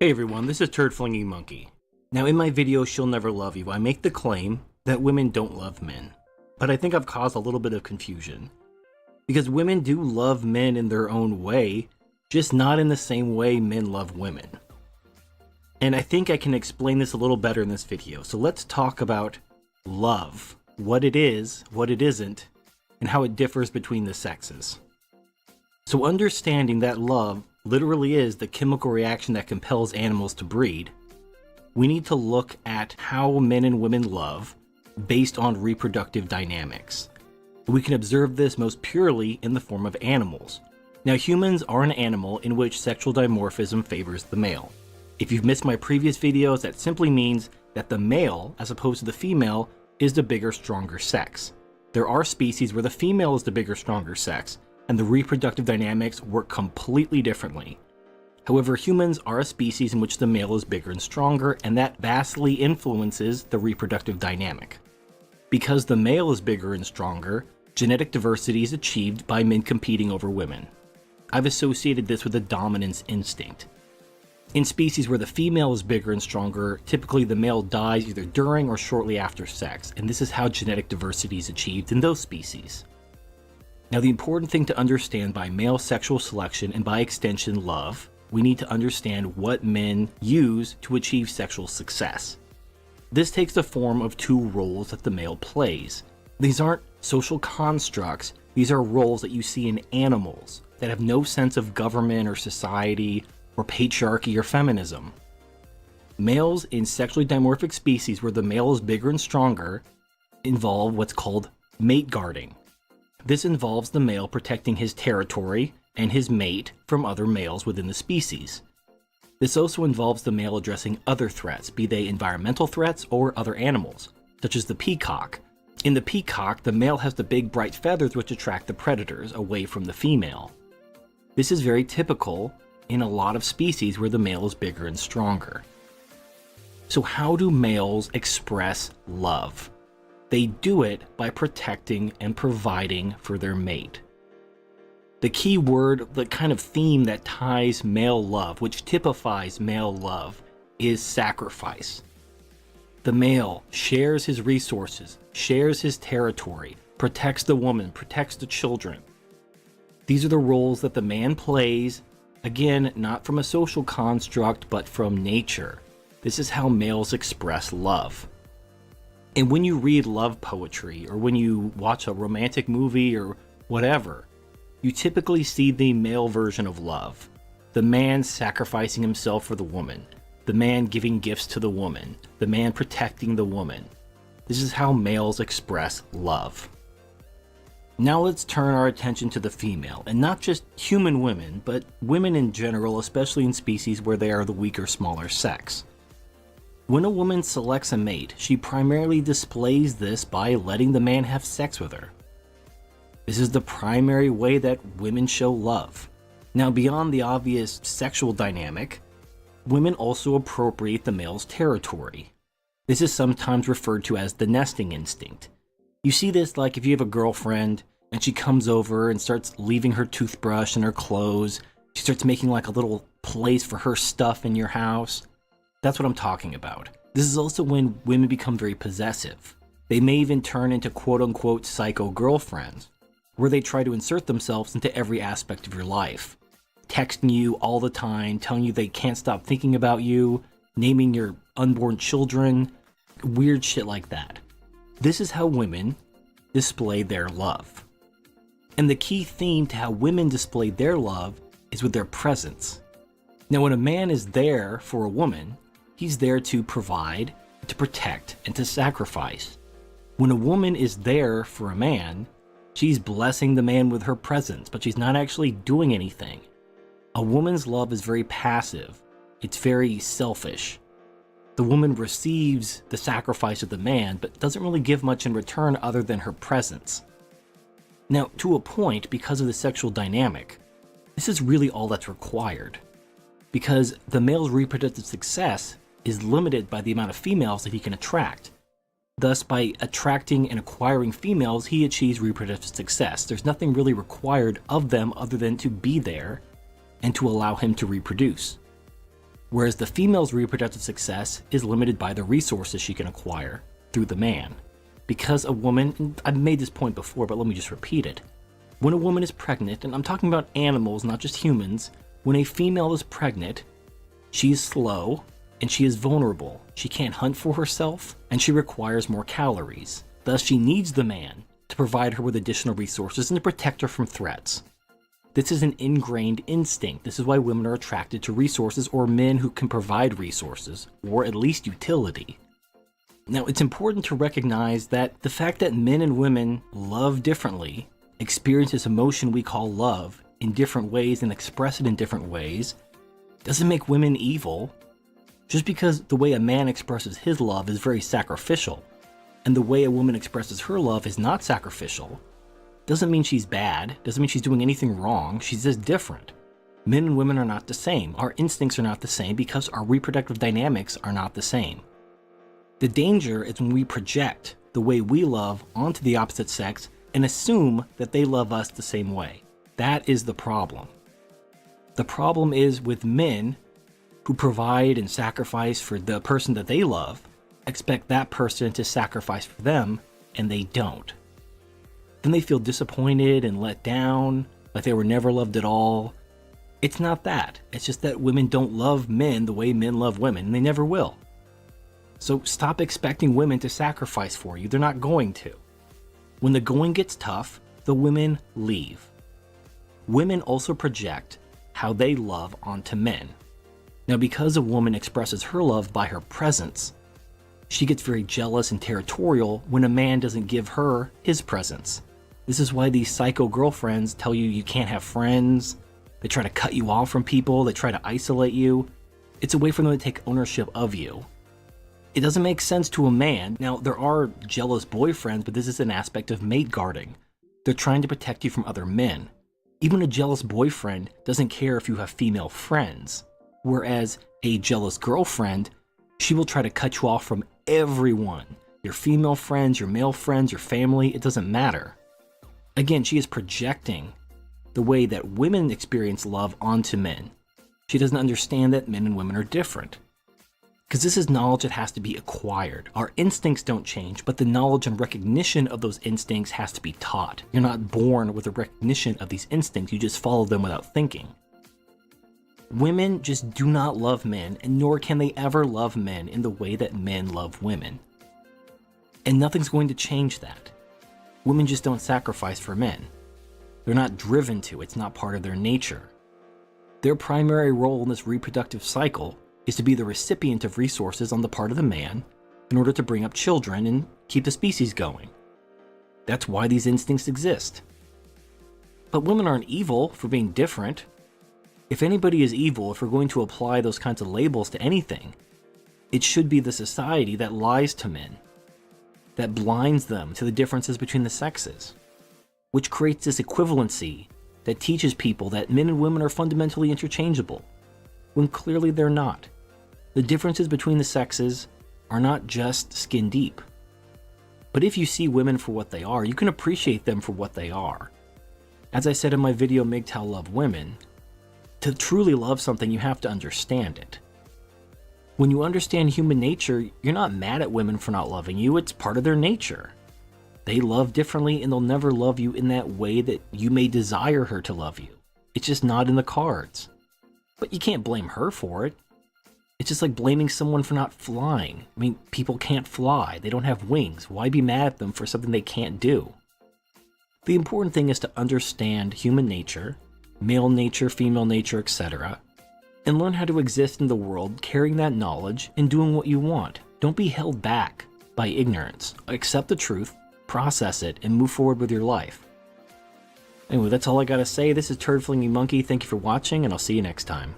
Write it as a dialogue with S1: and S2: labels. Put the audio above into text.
S1: Hey everyone, this is Turd Flinging Monkey. Now in my video, She'll Never Love You, I make the claim that women don't love men. But I think I've caused a little bit of confusion. Because women do love men in their own way, just not in the same way men love women. And I think I can explain this a little better in this video. So let's talk about love. What it is, what it isn't, and how it differs between the sexes. So understanding that love literally is the chemical reaction that compels animals to breed, we need to look at how men and women love based on reproductive dynamics. We can observe this most purely in the form of animals. Now, humans are an animal in which sexual dimorphism favors the male. If you've missed my previous videos, that simply means that the male, as opposed to the female, is the bigger, stronger sex. There are species where the female is the bigger, stronger sex, and the reproductive dynamics work completely differently. However, humans are a species in which the male is bigger and stronger, and that vastly influences the reproductive dynamic. Because the male is bigger and stronger, genetic diversity is achieved by men competing over women. I've associated this with a dominance instinct. In species where the female is bigger and stronger, typically the male dies either during or shortly after sex, and this is how genetic diversity is achieved in those species. Now, the important thing to understand by male sexual selection, and by extension love, we need to understand what men use to achieve sexual success. This takes the form of two roles that the male plays. These aren't social constructs, these are roles that you see in animals that have no sense of government or society or patriarchy or feminism. Males in sexually dimorphic species where the male is bigger and stronger involve what's called mate guarding. This involves the male protecting his territory and his mate from other males within the species. This also involves the male addressing other threats, be they environmental threats or other animals, such as the peacock. In the peacock, the male has the big bright feathers which attract the predators away from the female. This is very typical in a lot of species where the male is bigger and stronger. So how do males express love? They do it by protecting and providing for their mate. The key word, the kind of theme that ties male love, which typifies male love, is sacrifice. The male shares his resources, shares his territory, protects the woman, protects the children. These are the roles that the man plays, again, not from a social construct, but from nature. This is how males express love. And when you read love poetry, or when you watch a romantic movie or whatever, you typically see the male version of love. The man sacrificing himself for the woman, the man giving gifts to the woman, the man protecting the woman. This is how males express love. Now let's turn our attention to the female, and not just human women, but women in general, especially in species where they are the weaker, smaller sex. When a woman selects a mate, she primarily displays this by letting the man have sex with her. This is the primary way that women show love. Now, beyond the obvious sexual dynamic, women also appropriate the male's territory. This is sometimes referred to as the nesting instinct. You see this like if you have a girlfriend and she comes over and starts leaving her toothbrush and her clothes. She starts making like a little place for her stuff in your house. That's what I'm talking about. This is also when women become very possessive. They may even turn into quote-unquote psycho girlfriends, where they try to insert themselves into every aspect of your life. Texting you all the time, telling you they can't stop thinking about you, naming your unborn children, weird shit like that. This is how women display their love. And the key theme to how women display their love is with their presence. Now, when a man is there for a woman, he's there to provide, to protect, and to sacrifice. When a woman is there for a man, she's blessing the man with her presence, but she's not actually doing anything. A woman's love is very passive. It's very selfish. The woman receives the sacrifice of the man, but doesn't really give much in return other than her presence. Now, to a point, because of the sexual dynamic, this is really all that's required. Because the male's reproductive success is limited by the amount of females that he can attract. Thus, by attracting and acquiring females, he achieves reproductive success. There's nothing really required of them other than to be there and to allow him to reproduce. whereas the female's reproductive success is limited by the resources she can acquire through the man. Because a woman, and I've made this point before, but let me just repeat it. When a woman is pregnant, and I'm talking about animals, not just humans, when a female is pregnant, she is slow and she is vulnerable. She can't hunt for herself and she requires more calories. Thus, she needs the man to provide her with additional resources and to protect her from threats. This is an ingrained instinct. This is why women are attracted to resources or men who can provide resources, or at least utility. Now, it's important to recognize that the fact that men and women love differently, experience this emotion we call love in different ways and express it in different ways, doesn't make women evil. Just because the way a man expresses his love is very sacrificial, and the way a woman expresses her love is not sacrificial, doesn't mean she's bad, doesn't mean she's doing anything wrong, she's just different. Men and women are not the same. Our instincts are not the same because our reproductive dynamics are not the same. The danger is when we project the way we love onto the opposite sex and assume that they love us the same way. That is the problem. The problem is with men who provide and sacrifice for the person that they love, expect that person to sacrifice for them, and they don't. Then they feel disappointed and let down, like they were never loved at all. It's not that. It's just that women don't love men the way men love women, and they never will. So stop expecting women to sacrifice for you. They're not going to. When the going gets tough, the women leave. Women also project how they love onto men. Now, because a woman expresses her love by her presence, she gets very jealous and territorial when a man doesn't give her his presence. This is why these psycho girlfriends tell you you can't have friends. They try to cut you off from people. They try to isolate you. It's a way for them to take ownership of you. It doesn't make sense to a man. Now, there are jealous boyfriends, but this is an aspect of mate guarding. They're trying to protect you from other men. Even a jealous boyfriend doesn't care if you have female friends, whereas a jealous girlfriend, she will try to cut you off from everyone. Your female friends, your male friends, your family, it doesn't matter. Again, she is projecting the way that women experience love onto men. She doesn't understand that men and women are different. Because this is knowledge that has to be acquired. Our instincts don't change, but the knowledge and recognition of those instincts has to be taught. You're not born with a recognition of these instincts, you just follow them without thinking. Women just do not love men, and nor can they ever love men in the way that men love women. And nothing's going to change that. Women just don't sacrifice for men. They're not driven to, it's not part of their nature. Their primary role in this reproductive cycle is to be the recipient of resources on the part of the man in order to bring up children and keep the species going. That's why these instincts exist. But women aren't evil for being different. If anybody is evil, if we're going to apply those kinds of labels to anything, it should be the society that lies to men, that blinds them to the differences between the sexes, which creates this equivalency that teaches people that men and women are fundamentally interchangeable, when clearly they're not. The differences between the sexes are not just skin deep. But if you see women for what they are, you can appreciate them for what they are. As I said in my video, MGTOW Love Women, to truly love something, you have to understand it. When you understand human nature, you're not mad at women for not loving you, it's part of their nature. They love differently and they'll never love you in that way that you may desire her to love you. It's just not in the cards. But you can't blame her for it. It's just like blaming someone for not flying. I mean, people can't fly. They don't have wings. Why be mad at them for something they can't do? The important thing is to understand human nature, male nature, female nature, etc., and learn how to exist in the world carrying that knowledge and doing what you want. Don't be held back by ignorance. Accept the truth, process it, and move forward with your life. Anyway, that's all I gotta say. This is Turd Flinging Monkey. Thank you for watching, and I'll see you next time.